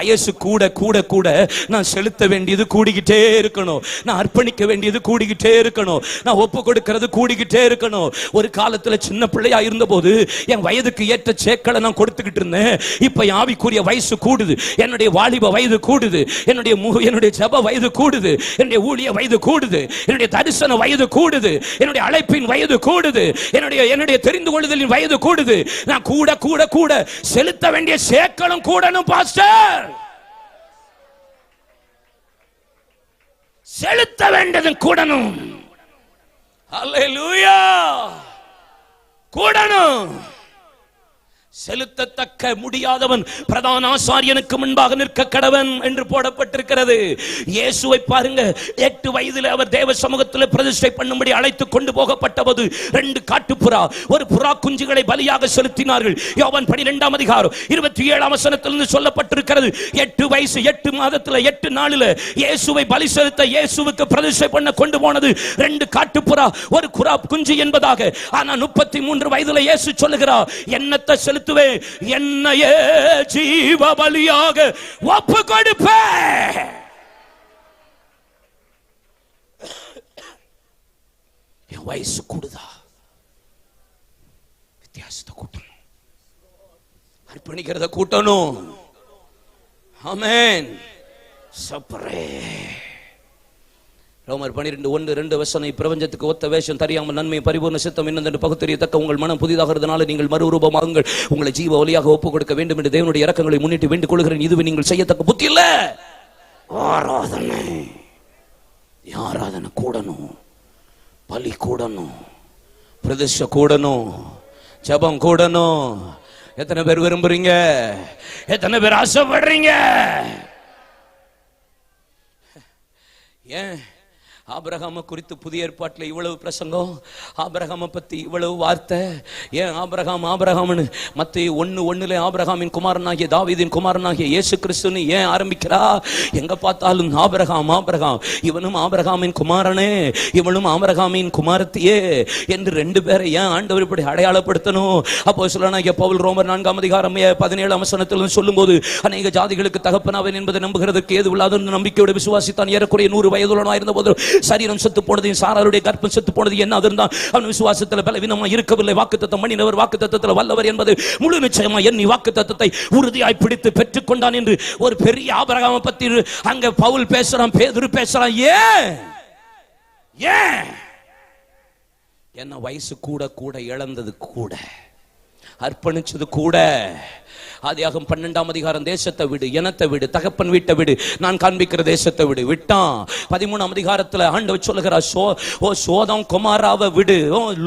வயசு கூட கூட கூட நான் செலுத்த வேண்டியது கூடிக்கிட்டே இருக்கணும், நான் அர்ப்பணிக்க வேண்டியது கூடிக்கிட்டே இருக்கணும், நான் ஒப்பு கொடுக்கிறது கூடிக்கிட்டே இருக்கணும். ஒரு காலத்துல சின்ன பிள்ளையா இருந்த போது என் வயதுக்கு ஏற்ற சேக்களை நான் கொடுத்துக்கிட்டு இருந்தேன். இப்ப ஆவிக்குரிய வயசு கூடுது, என்னுடைய வாலிப வயது கூடுது, என்னுடைய ஜெப வயது கூடுது, என்னுடைய ஊழிய வயது கூடுது, என்னுடைய தரிசன வயது கூடுது, என்னுடைய அழைப்பின் வயது கூடுது, என்னுடைய தெரிந்து கொள்ளுதலின் வயது கூடுது. நான் கூட கூட கூட செலுத்த வேண்டிய சேக்களும் கூடணும் பாஸ்டர். செலுத்த வேண்டியதும் கூடணும். அல்லேலூயா. கூடணும். செலுத்தத்தக்க முடியாதவன் பிரதான ஆசாரியனுக்கு முன்பாக நிற்க கடவன் என்று போடப்பட்டிருக்கிறது. இயேசுவை பாருங்க, 8 வயதில் அவர் தேவ சமூகத்தில் பிரதிஷ்டை பண்ணும்படி அழைத்து கொண்டு போகப்பட்ட போது 2 காட்டுப்புறா, ஒரு புறா குஞ்சுகளை பலியாக செலுத்தினார்கள். யோவான் 12ஆம் அதிகாரம் 27ஆம் வசனத்திலிருந்து சொல்லப்பட்டிருக்கிறது. 8 வயசு 8 மாதத்தில் 8 நாளில் இயேசுவை பலி செலுத்த இயேசுவுக்கு பிரதிஷ்டை பண்ண கொண்டு போனது 2 காட்டுப்புறா, ஒரு புறா குஞ்சு என்பதாக. ஆனா 33 வயதில் இயேசு சொல்லுகிறார், என்னத்தை செலுத்த என்னையே ஜீவ பலியாக ஒப்பு கொடுப்பேன். என் வயசு கூடுதா, வித்தியாசத்தை கூட்டணும், அர்ப்பணிக்கிறத கூட்டணும். ஆமென். சப்பரே. ரோமர் 12:1-2 பிரபஞ்சத்துக்கு ஒத்த வேஷம் தெரியாமல் நன்மை பரிபூர்ண சித்தம் என்னென்று பகுத்தறியத்தக்க உங்கள் மனம் புதிதாகிறதுனால நீங்கள் மறுரூபமாகுங்கள், உங்களை ஜீவ ஒலியாக ஒப்புக் கொடுக்க வேண்டும் என்று தேவனுடைய இரக்கங்களை முன்னிட்டு வேண்டிக் கொள்கிறேன். இதுவே நீங்கள் செய்யத்தக்க புத்தி இல்ல. ஆராதனை கூடணும், பலி கூடணும், பிரதிஷ்டை கூடணும், ஜெபம் கூடணும். எத்தனை பேர் விரும்புறீங்க? எத்தனை பேர் ஆசைப்படுறீங்க? ஏன் ஆபிரகாமை குறித்து புதிய ஏற்பாட்டில் இவ்வளவு பிரசங்கம், ஆபிரகாமை பத்தி இவ்வளவு வார்த்தை? ஏன் ஆபிரகாம்னு மத்தேயு 1:1 ஆபிரகாமின் குமாரனாகிய தாவீதின் குமாரனாகிய இயேசு கிறிஸ்துன்னு ஏன் ஆரம்பிக்கிறா? எங்க பார்த்தாலும் ஆபிரகாம் ஆபிரகாம், இவனும் ஆபிரகாமின் குமாரனே, இவனும் ஆபிரகாமின் குமாரத்தியே என்று 2 பேரை ஏன் ஆண்டவர் இப்படி அடையாளப்படுத்தணும்? அப்போஸ்தலனாகிய பவுல் ரோமர் 4ஆம் அதிகாரம் 17ஆம் வசனத்தில் சொல்லும்போது, அநேக ஜாதிகளுக்கு தகப்பனாவேன் என்பதை நம்புகிறதுக்கு ஏதுவில்லாத நம்பிக்கையோடு விசுவாசித்தான். ஏறக்குறைய 100 வயதுள்ளவனாய் இருந்த போது சரீரம் செத்து போனது, சாராருடைய கர்ப்பம் செத்து போனது. என்ன இருந்தால் அவன் விசுவாசத்தில் பலவீனமாக இருக்கவில்லை. வாக்குத்தத்தம் பண்ணினவர் வாக்குத்தத்தத்தில் வல்லவர் என்பது முழு நிச்சயமா எண்ணி வாக்குத்தத்தத்தை உறுதியாய் பிடித்து பெற்றுக் கொண்டான் என்று ஒரு பெரிய ஆபிரகாமை பத்தி அங்க பவுல் பேசுறான், பேதுரு பேசுறான். ஏன் என்ன வயசு கூட கூட இழந்தது கூட, அர்ப்பணிச்சது கூட. ஆதியாகமம் 12ஆம் அதிகாரம் தேசத்தை விடு, இனத்தை விடு, தகப்பன் வீட்டை விடு, நான் காண்பிக்கிற தேசத்தை விடு விட்டான். 13ஆம் அதிகாரத்தில் ஆண்டவர் சொல்லுகிறார், சோதம் கொமாராவை விடு,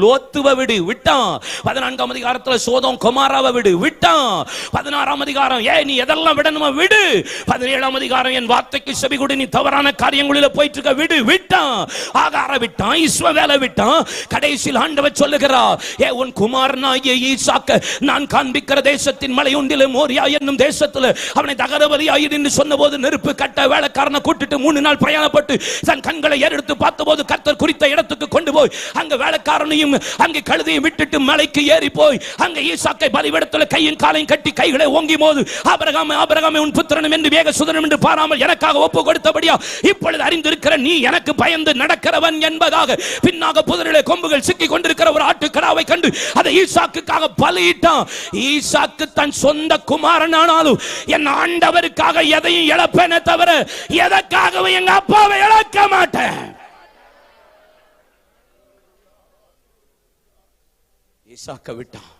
லோத்துவை விடு விட்டான். 14ஆம் அதிகாரத்தில் சோதம் கொமாராவை விடு விட்டான். 16ஆம் அதிகாரம் நீ எதெல்லாம் விடணுமா விடு. 17ஆம் அதிகாரம் என் வார்த்தைக்கு செவிகொடு, நீ தவறான காரியங்களில் போயிட்டு இருக்க விடு விட்டான். ஆகார விட்டான், இஸ்மவேலை விட்டான். கடைசியில் ஆண்டவர் சொல்லுகிறார், உன் குமாரனாகிய ஈசாக்க நான் காண்பிக்கிற தேசத்தின் மலை உண்டில் மோரியா என்னும் தேசத்தில் அவனை தகரபலியாய் என்று சொன்னபோது நெருப்பு கட்ட வேலைக்காரனை கூட்டிட்டு 3 நாள் பிரயாணப்பட்டு தன் கண்களை ஏறெடுத்து பார்த்தபோது கர்த்தர் குறித்த இடத்துக்கு கொண்டு போய் அங்க வேலைக்காரனையும் அங்கே கழுதையும் விட்டுட்டு மலைக்கு ஏறி போய் அங்க ஈசாக்கை பலிபீடத்தில் கையும் காலையும் கட்டி கைகளை ஓங்கி போது, ஆபிரகாமே உன் புத்திரனும் என்று வேக சுதனம் என்று பாராமல் எனக்காக ஒப்பு கொடுத்தபடியா இப்பொழுது அறிந்திருக்கிற நீ எனக்கு பயந்து நடக்கிறவன் என்பதாக பின்னாக புதரிலே கொம்புகள் சிக்கி கொண்டிருக்கிற ஒரு ஆட்டுக்கடாவை கண்டு அதை ஈசாக்குக்காக பலியிட்டான். ஈசாக்கு தன் சொந்த குமாரனானாலும் என் ஆண்டவருக்காக எதையும் இழப்பேனே தவிர எதற்காகவும் எங்க அப்பாவை இழக்க மாட்டேன். ஈசாக்க விட்டான்.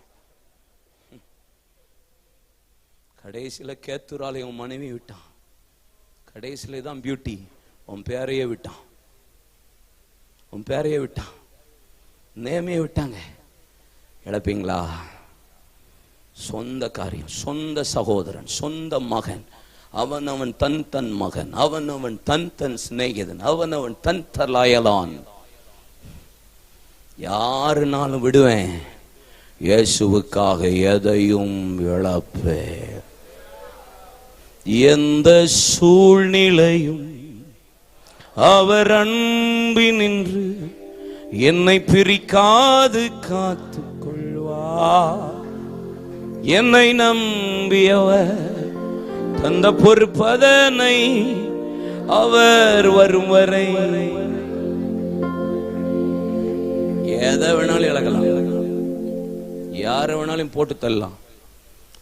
கடைசியில கேத்துராலே உன் மனைவி விட்டான். கடைசியில தான் பியூட்டி, உன் பேரையே விட்டான், உன் பேரையே விட்டான், நேமையை விட்டாங்க. இழப்பீங்களா? சொந்த காரியம், சொந்த சகோதரன், சொந்த மகன், அவன் தன் மகன், அவன் தன் சிநேகிதன், அவன் தன் தலாயலான். யாருனாலும் விடுவேன், இயேசுவுக்காக எதையும் இழப்பேன். எந்த சூழ்நிலையும் அவர் அன்பினின்று என்னை பிரிக்காது காத்துக் கொள்வார். என்னை நம்பியவர் தந்த பொறுப்பதனை அவர் வரும் வரை எதை வேணாலும் இழக்கலாம், யாரை வேணாலும் போட்டு தள்ளலாம்.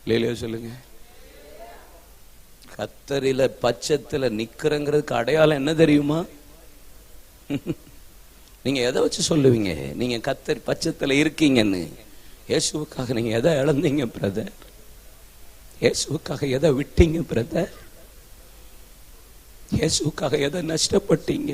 இல்லையா சொல்லுங்க. கத்தரில பட்சத்துல நிக்கிறங்கிறதுக்கு அடையாளம் என்ன தெரியுமா? நீங்க எதை வச்சு சொல்லுவீங்க நீங்க கத்தரி பட்சத்துல இருக்கீங்கன்னு? இயேசுவுக்காக நீங்க எதை இழந்தீங்க பிரதர்? இயேசுவுக்காக எதை விட்டீங்க பிரதர்? இயேசுவுக்காக எதை நஷ்டப்பட்டீங்க?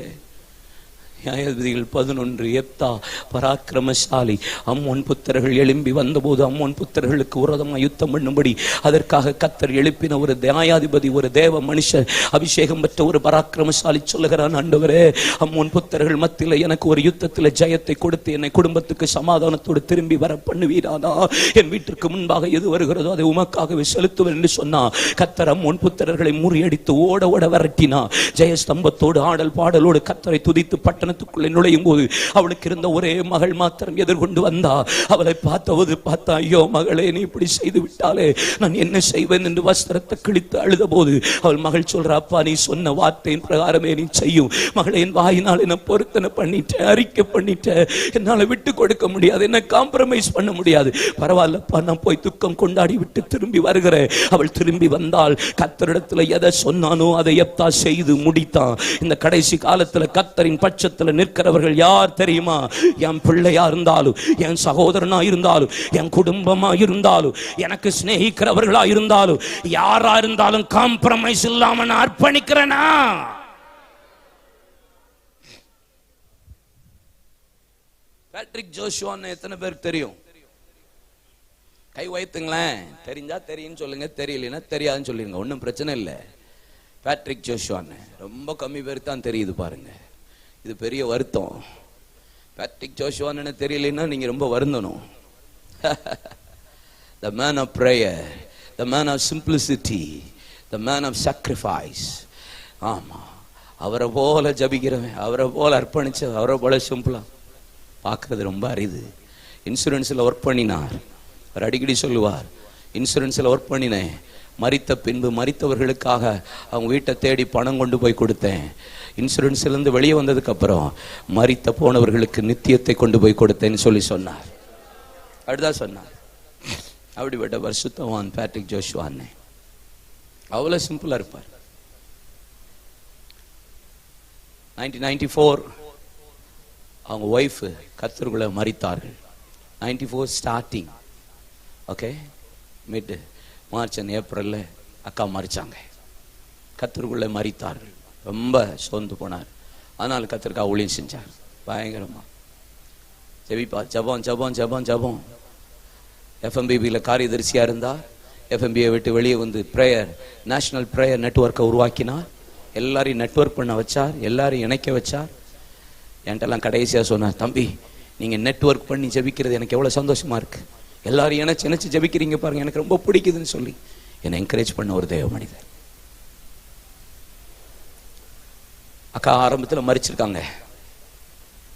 நியாயாதிபதிகள் 11 எப்தா பராக்கிரமசாலி. அம்மோன் புத்திரர்கள் எழும்பி வந்தபோது அம்மோன் புத்திரர்களுக்கு விரோதமாக யுத்தம் பண்ணும்படி அதற்காக கத்தர் எழுப்பின ஒரு நியாயாதிபதி, ஒரு தேவ மனுஷன், அபிஷேகம் பெற்ற ஒரு பராக்கிரமசாலி சொல்லுகிறான், ஆண்டவரே, அம்மோன் புத்திரர்கள் மத்தியில் எனக்கு ஒரு யுத்தத்தில் ஜெயத்தை கொடுத்து என்னை குடும்பத்துக்கு சமாதானத்தோடு திரும்பி வர பண்ணுவீரானா? என் வீட்டிற்கு முன்பாக எது வருகிறதோ அதை உமக்காகவே செலுத்துவேன் என்று சொன்னா. கத்தர் அம்மோன் புத்திரர்களை முறியடித்து ஓட ஓட விரட்டினா. ஜெயஸ்தம்பத்தோடு ஆடல் பாடலோடு கத்தரை துதித்து பட்டணத்துக்குள்ளே நுழையும் போது அவளுக்கு இருந்த ஒரே மகள் மாத்திரம் எதிர்கொண்டு வந்தா. அவளை பார்த்தா, ஐயோ மகளே, நீ இப்படி செய்து விட்டாலே நான் என்ன செய்வேன் என்று வஸ்திரத்தை கிழித்து அழுத போது அவள் மகள் சொல்றா, அப்பா, நீ சொன்ன வார்த்தையின் பிரகாரமே நீ செய்யும் மகளை. என் வாயினால் என்ன பொருத்தனை பண்ணிட்டேன், அறிக்கை பண்ணிட்டேன், என்னால விட்டு கொடுக்க முடியாது, என்ன காம்ப்ரமைஸ் பண்ண முடியாது. பரவாயில்லப்பா, நான் போய் துக்கம் கொண்டாடி விட்டு திரும்பி வருகிறேன். அவள் திரும்பி வந்தால் கத்தரிடத்துல எதை சொன்னானோ அதை எப்தா செய்து முடித்தான். இந்த கடைசி காலத்துல கத்தரின் பட்சத்துல நிற்கிறவர்கள் யார் தெரியுமா? என் பிள்ளையா இருந்தாலும், என் சகோதரனா இருந்தாலும், என் குடும்பமா இருந்தாலும், எனக்கு சிநேகிக்கிறவர்களா இருந்தாலும், யாரா இருந்தாலும் காம்ப்ரமைஸ் இல்லாம நான் அர்ப்பணிக்கிறேனா? பேட்ரிக் ஜோஷுவான்னு எத்தனை பேருக்கு தெரியும்? கை வைத்துங்களேன். தெரிஞ்சா தெரியும் சொல்லுங்க, தெரியலன்னா தெரியாதுன்னு சொல்லிருங்க, ஒன்றும் பிரச்சனை இல்லை. பேட்ரிக் ஜோஷுவான்னு ரொம்ப கம்மி பேருக்கு தான் தெரியுது பாருங்க. இது பெரிய வருத்தம். பேட்ரிக் ஜோஷுவான்னு தெரியலன்னா நீங்க ரொம்ப வருந்தணும். The man of prayer, the man of simplicity, the man of sacrifice. ஆமா, அவரை போல ஜபிக்கிறவன், அவரை போல அர்ப்பணிச்ச, அவரை போல சிம்பிளா பார்க்கறது ரொம்ப அரிது. இன்சூரன்ஸ்ல ஒர்க் பண்ணினார். அவர் அடிக்கடி சொல்லுவார், இன்சூரன்ஸ்ல ஒர்க் பண்ணினேன், மரித்த பின்பு மரித்தவர்களுக்காக அவங்க வீட்டை தேடி பணம் கொண்டு போய் கொடுத்தேன். இன்சூரன்ஸ்லேருந்து வெளியே வந்ததுக்கு அப்புறம் மரித்த போனவர்களுக்கு நித்தியத்தை கொண்டு போய் கொடுத்தேன்னு சொல்லி சொன்னார். அப்படிதான் சொன்னார். அப்படிப்பட்ட பரிசுத்தவான் பேட்ரிக் ஜோஷுவான்னு. அவ்வளோ சிம்பிளா இருப்பார். 1994 அவங்க ஒய்ஃப் கத்தருக்குள்ள மரித்தார்கள். 94 starting, okay, mid March and ஏப்ரல்ல அக்கா மரிச்சாங்க. கத்தருக்குள்ள மரித்தார்கள். ரொம்ப சோர்ந்து போனார். அதனால கத்தருக்கா ஊழியம் செஞ்சார். பயங்கரமா ஜெபிப்பா, ஜபம் ஜபம் ஜபம் ஜபம். எஃப்எம்பிபியில் காரியதரிசியா இருந்தார். எஃப்எம்பியை விட்டு வெளியே வந்து பிரேயர், நேஷனல் பிரேயர் நெட்வொர்க்கை உருவாக்கினார். எல்லாரையும் நெட்வொர்க் பண்ண வச்சார், எல்லாரையும் இணைக்க வச்சார். என்கிட்டலாம் கடைசியாக சொன்னார், தம்பி, நீங்கள் நெட்வொர்க் பண்ணி ஜெபிக்கிறது எனக்கு எவ்வளோ சந்தோஷமா இருக்கு, எல்லாரும் இணைச்சு ஜெபிக்கிறீங்க பாருங்க, எனக்கு ரொம்ப பிடிக்குதுன்னு சொல்லி என்னை என்கரேஜ் பண்ண ஒரு தேவ மனிதர். அக்கா ஆரம்பத்தில் மரிச்சிருக்காங்க.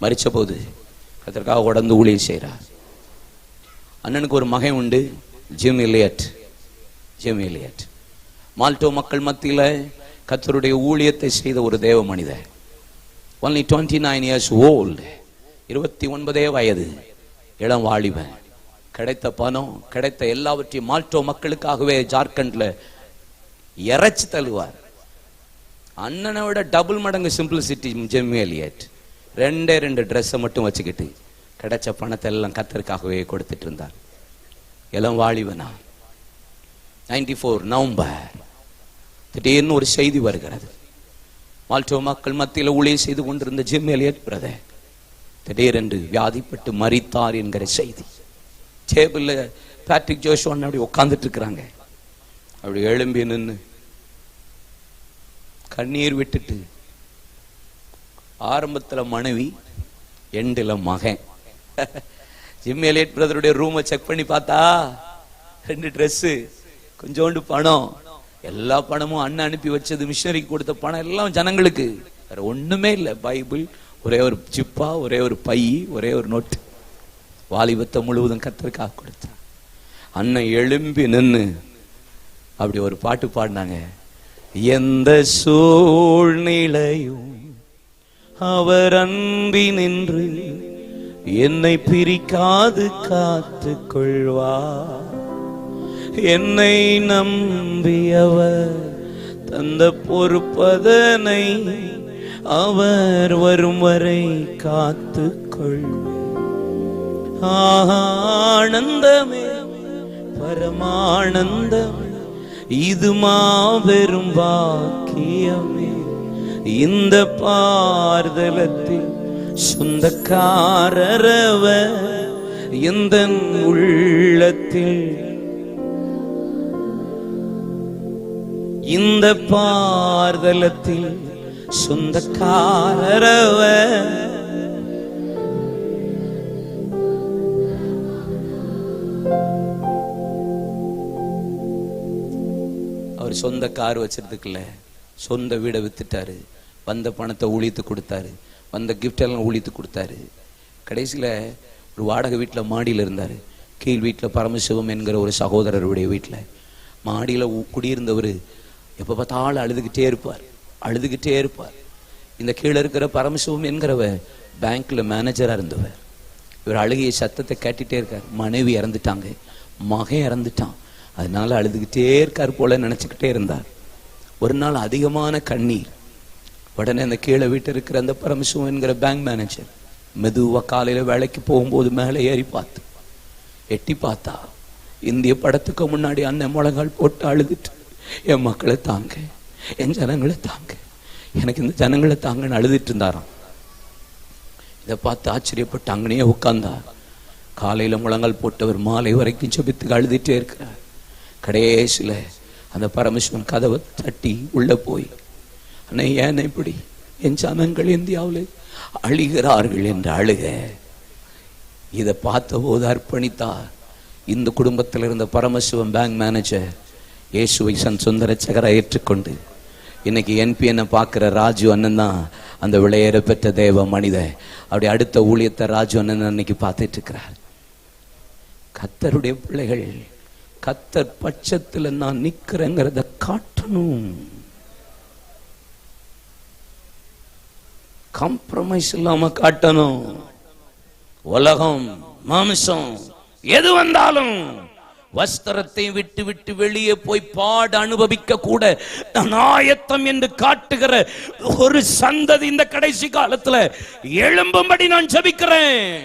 மரிச்ச போது கர்த்தருக்காக உடந்து ஊழியம் செய்கிறார். அண்ணனுக்கு ஒரு மகன் உண்டு, ஜிம் எலியட். மால்டோ மக்கள் மத்தியில் கர்த்தருடைய ஊழியத்தை செய்த ஒரு தேவ மனிதர். only 29 years old, 29 வயது, இளம் வாலிபன். கிடைத்த பணம், கிடைத்த எல்லாவற்றையும் மால்டோ மக்களுக்காகவே ஜார்க்கண்ட்ல இறைச்சி தள்ளுவார். அண்ணனை விட டபுள் மடங்கு சிம்பிளிசிட்டி ஜிம் எலியட். 2 ட்ரெஸ்ஸை மட்டும் வச்சுக்கிட்டு கிடைச்ச பணத்தை எல்லாம் கர்த்தருக்காகவே கொடுத்துட்டு இருந்தார். இளம் வாலிபனா. 94 நவம்பர் திடீர்னு ஒரு செய்தி வருகிறது. மால்டோ மக்கள் மத்தியில் ஊழியம் செய்து கொண்டிருந்த ஜிம் எலியட் பிரதர் திடீரென்று வியாதிப்பட்டு மரித்தார் என்கிற செய்தி. டேபிள்ல பேட்ரிக் ஜோஷுவான் அப்படி உட்கார்ந்துட்டு இருக்கிறாங்க. அப்படி எழும்பி நின்று கண்ணீர் விட்டுட்டு, ஆரம்பத்துல மனைவி, எண்டில மகன். ஜிம் எலியட் பிரதருடைய ரூமை செக் பண்ணி பார்த்தா 2 ட்ரெஸ், கொஞ்சோண்டு பணம், எல்லா பணமும் அண்ணன் அனுப்பி வச்சது, மிஷனரிக்கு கொடுத்த பணம் எல்லாம் ஜனங்களுக்கு, வேற ஒண்ணுமே இல்லை. பைபிள், ஒரே ஒரு சிப்பா, ஒரே ஒரு பை, ஒரே ஒரு நோட்டு. வாலிபத்தை முழுவதும் கர்த்தருக்காக கொடுத்தார். அண்ணன் எழும்பி நின்று அப்படி ஒரு பாட்டு பாடினாங்க. எந்த சூழ்நிலையும் அவர் அன்பினின்று என்னை பிரிக்காது காத்து கொள்வார். என்னை நம்பியவர் தந்த பொறுப்பதனை அவர் வரும் வரை காத்து கொள்வார். ஆனந்தமே பரமானந்தமே, இது மாபெரும் பாக்கியமே. இந்த பார்தலத்தில் சொந்தக்காரரவர் எந்த உள்ளத்தில். இந்த பார்தலத்தில் சொந்தக்காரரவர். அவர் சொந்த கார் வச்சிருந்துக்கல, சொந்த வீடை வித்துட்டாரு, வந்த பணத்தை ஊழித்து கொடுத்தாரு, வந்த கிஃப்ட் எல்லாம் ஊழித்து கொடுத்தாரு. கடைசியில் ஒரு வாடகை வீட்டில் மாடியில் இருந்தார். கீழ் வீட்டில் பரமசிவம் என்கிற ஒரு சகோதரருடைய வீட்டில் மாடியில் குடியிருந்தவர் எப்போ பார்த்தாலும் அழுதுகிட்டே இருப்பார். இந்த கீழே இருக்கிற பரமசிவம் என்கிறவர் பேங்க்ல மேனேஜராக இருந்தவர். இவர் அழுகிய சத்தத்தை கேட்டுட்டே இருக்கார். மனைவி இறந்துட்டாங்க, மகன் இறந்துட்டான், அதனால அழுதுகிட்டே இருக்கார் போல நினச்சிக்கிட்டே இருந்தார். ஒரு நாள் அதிகமான கண்ணீர். உடனே அந்த கீழே வீட்டில் இருக்கிற அந்த பரமசிவம் என்கிற பேங்க் மேனேஜர் மெதுவாக காலையில் வேலைக்கு போகும்போது மேலே ஏறி எட்டி பார்த்தா இந்திய படத்துக்கு முன்னாடி அண்ணன் முழங்கால் போட்டு அழுதுட்டு, என் மக்களை தாங்க, என் ஜனங்களை தாங்க, எனக்கு இந்த ஜனங்களை தாங்கன்னு அழுதுட்டு இருந்தாராம். இதை பார்த்து ஆச்சரியப்பட்டு அங்கனையே உட்கார்ந்தார். காலையில் முழங்கால் போட்டவர் மாலை வரைக்கும் ஜெபித்துக்கு அழுதுட்டே இருக்கிறார். கடைசியில் அந்த பரமேஸ்வரன் கதவை தட்டி உள்ள போய், அண்ணே ஏன் இப்படி என் ஜனங்கள் இந்தியாவில் அழுகிறார்கள் என்று அழுக. இதை பார்த்த போது அர்ப்பணித்தார். இந்த குடும்பத்தில் இருந்த பரமசிவம் பேங்க் மேனேஜர் இயேசுவை சொந்த ரட்சகரை ஏற்றுக்கொண்டு இன்னைக்கு என்பிஎன்னை பார்க்குற ராஜு அண்ணன் தான் அந்த விளையேற பெற்ற தேவ மனித. அப்படி அடுத்த ஊழியத்தை ராஜு அண்ணன் அன்னைக்கு பார்த்துட்டு இருக்கிறார். கர்த்தருடைய பிள்ளைகள், கர்த்தர் பட்சத்தில் நான் நிற்கிறேங்கிறத காட்டணும். காம்ப்ரமைஸ் இல்லாம காட்டணும். உலகம் மாமிசம் எது வந்தாலும் வஸ்திரத்தை விட்டு விட்டு வெளியே போய் பாட அனுபவிக்க கூட நான் ஆயத்தம் என்று காட்டுகிற ஒரு சந்ததி இந்த கடைசி காலத்துல எழும்பும்படி நான் ஜெபிக்கிறேன்.